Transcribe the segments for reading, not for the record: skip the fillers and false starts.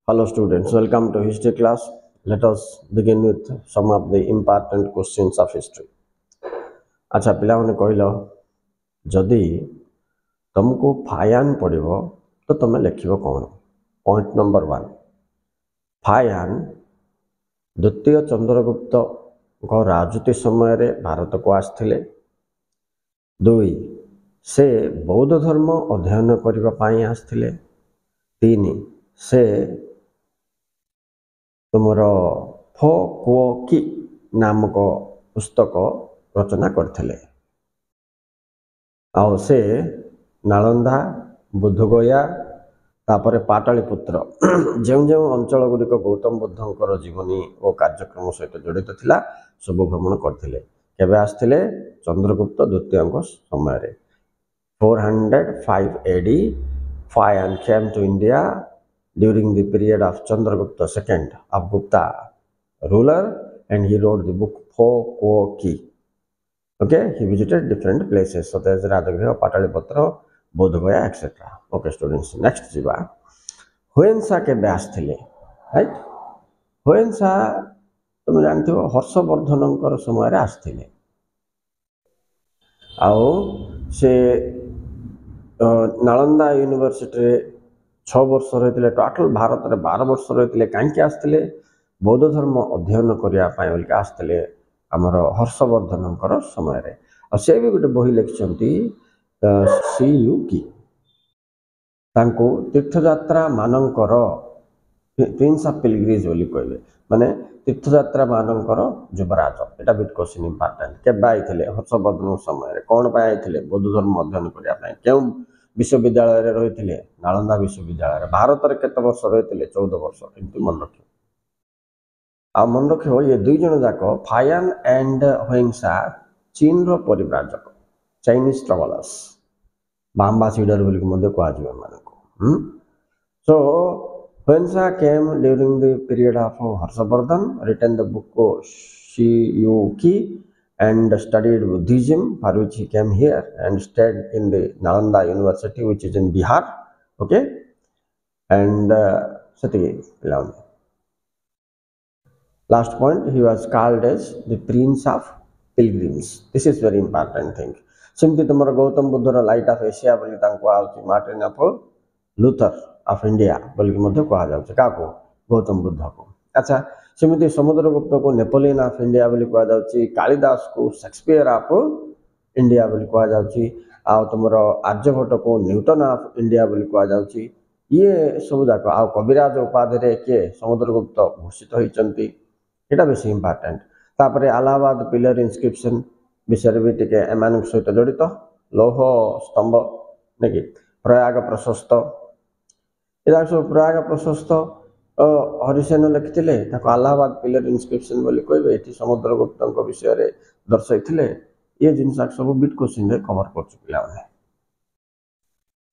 Hello students, welcome to history class. Let us begin with some of the important questions of history. अच्छा पिलाने कहल जदि तुमको फायान पड़ो तो तुम लिख कौन। पॉइंट नंबर 1, फायान द्वितीय चंद्रगुप्त राजनीति समय रे भारत को आसथिले। 2, से बौद्ध धर्म अध्ययन करने आसथिले। 3, से तुमर फो को कि नामक पुस्तक रचना करथिले। आउ से नालंदा, बुद्धगया, तापर पाटलिपुत्र जो जो अंचल गुड़िक गौतम बुद्धंकर जीवनी और कार्यक्रम सहित जड़ित थिला सब भ्रमण करथिले। केबे आसथिले? चंद्रगुप्त द्वितीय समय रे 405 AD. Fayan came to India during the period of Chandragupta II of Gupta ruler, and he wrote the book Pho Ko Ki. Okay, he visited different places. So there's Radhagriha, Patalipatra, Bodhgaya, etc. Okay, students. Next, Jiva. Huensa के व्यास थिले, right? हुएंसा तुम जानते हो हर्षवर्धन समय रे आसथिले। आओ से Nalanda university 6 वर्ष रही, टोटाल भारत में 12 वर्ष रही। कहीं आसते? बौद्ध धर्म अध्ययन करने आसते आमर हर्षवर्धन समय रे। से भी गोटे बही लिखिं सी यू की तीर्थयात्रा मानकर प्रिंस ऑफ पिलग्रिम्स बोली कहबे, माने तीर्थयात्रा मानकर युवराज। एटा बिट क्वेश्चन इंपोर्टेंट। केबे आइथिले? हर्षवर्धन समय रे। कोन पाए आइथिले? बौद्ध धर्म अध्ययन करने पाए। क्यों विश्वविद्यालय रे रहिथिले? नालंदा विश्वविद्यालय। भारत रे केते वर्ष रहिथिले? 14 वर्ष। एमती मन रखियो। आ मन रखियो ये दुई जन जाक फायान एंड हुएंसा चीन रो परिव्राजक, चाइनीज ट्रैवलर्स, एम्बेसडर बोली मध्ये कहा जिवे मानको। सो Huensa came during the period of Harshvardhan, written the book Shiyuki, and studied Buddhism, for which he came here and stayed in the Nalanda University, which is in Bihar. Okay, and last point, he was called as the Prince of Pilgrims. This is very important thing. Simply tomorrow Gautam Buddha light of Asia बोली तांको आउची, Martin of Luther of India बोली मध्य कहा जाउची काको? गौतम बुद्ध को। अच्छा, सेमिति समुद्रगुप्त को नेपोलियन ऑफ इंडिया बोली कहा जाउची, कालिदास को शेक्सपियर ऑफ इंडिया बोली कहा जाउची, आ तुमरो आर्यभट्ट को न्यूटन ऑफ इंडिया बोली कहा जाउची। ये सब जाक आ कविराज उपाधि रे के समुद्रगुप्त घोषित होइचंती। एटा बेसी इंपोर्टेंट। तापरे इलाहाबाद पिलर इंस्क्रिप्शन विषय भी टिके एमान सहित जड़ित। लौह स्तंभ नेकी प्रयाग प्रशस्त, एदा सब प्रयाग प्रशस्त हरिसेन लिखिथिले, ताको इलाहाबाद पिलर इंस्क्रिप्शन बोली कहबे। एठी समुद्रगुप्त विषय रे दर्शाइथिले। ये जिनसा सब बिट क्वेश्चन रे कवर कर चुकिला है।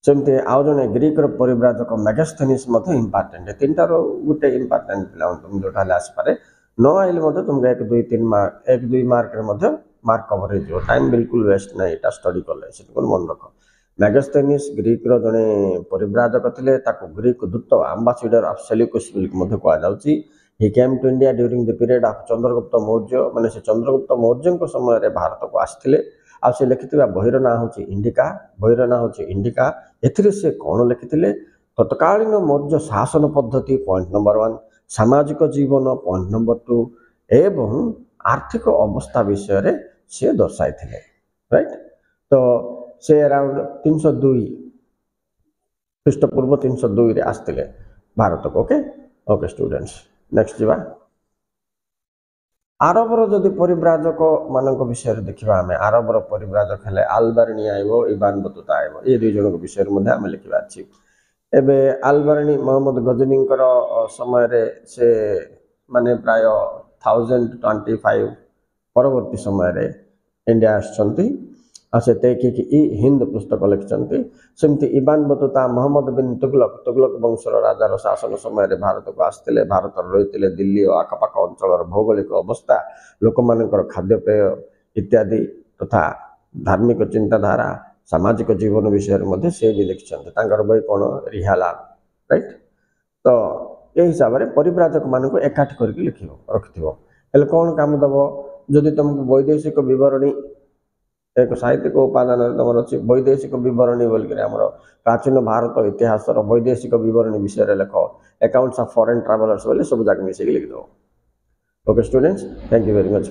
सेमते आउ जने ग्रीक रो परिव्राजक मेगास्थेनिस मध्ये इंपोर्टेंट। तीनटा रो गुटे इंपोर्टेंट पिला तुम जोटा ले आसी पारे। न आइले मध्ये तुमके 1 2 3 मार्क 1 2 मार्क रे मध्ये मार्क कवर हो। टाइम बिल्कुल वेस्ट नहीं, एटा स्टडी करले सेटको मन रख। मेगास्थेनिस ग्रीक रो जने परिव्राजक थिले, ताको ग्रीक दूत एम्बेसडर ऑफ सेल्यूकस बोली मध्ये कहा जाउची। He came to India during the period of Chandragupta Maurya, माने से चंद्रगुप्त मौर्य को समय रे भारत को आस्थिले। आ से लिखिथिबा बहिर ना होची इंडिका, बहिर ना होची इंडिका। एथिरे से कोन लिखिथिले? तत्कालीन मौर्य शासन पद्धति पॉइंट नंबर 1, सामाजिक जीवन पॉइंट नंबर 2, एवं आर्थिक अवस्था विषय रे से दर्शाई थिले। राइट, तो से अराउंड 302 ख्रीष्टपूर्व 302 रे आस्थिले भारत को। ओके ओके स्टूडेंट्स, नेक्स्ट जीवा। आरबर जदि परिव्राजक मानक विषय रे देखिबा, हमें आरबर परिव्राजक हेले अल्बर्नी आइबो, इबान बतुता आइबो। ये दुई जनक विषय रे मध्ये हम लिखिबा अछि। एबे अल्बर्नी मोहम्मद गजनीकर समय रे से माने प्राय 1025 परवर्ती समय रे इंडिया आछंती। आसे तेकी कि हिंद पुस्तक लिखचंती। सेमती इबान बतुता मोहम्मद बिन तुगलक वंशर राजार शासन समय रे भारत को आस्थिले। भारत रहिथिले दिल्ली और आखपाख अंचल भौगोलिक अवस्था, लोक मानकर खाद्यपेय इत्यादि तथा धार्मिक चिंताधारा, सामाजिक जीवन विषय मध्ये से भी लिखिछन्ते। तांकर बही कोन? रिहाला। राइट, तो ए हिसाब से परिव्राजक मान एकाठी करके लिख रखिथ हेल्ले कौन काम दब जदि तुमको वैदेशिक बरणी एक साहित्यिक उपादान तुम अच्छी वैदेशिक बरणी बोलिक प्राचीन भारत इतिहास वैदेशिक बरणी विषय लिख अकाउंट्स ऑफ फॉरेन ट्रैवलर्स बोले सब जाक मिसेक लिखिद okay students thank you very much.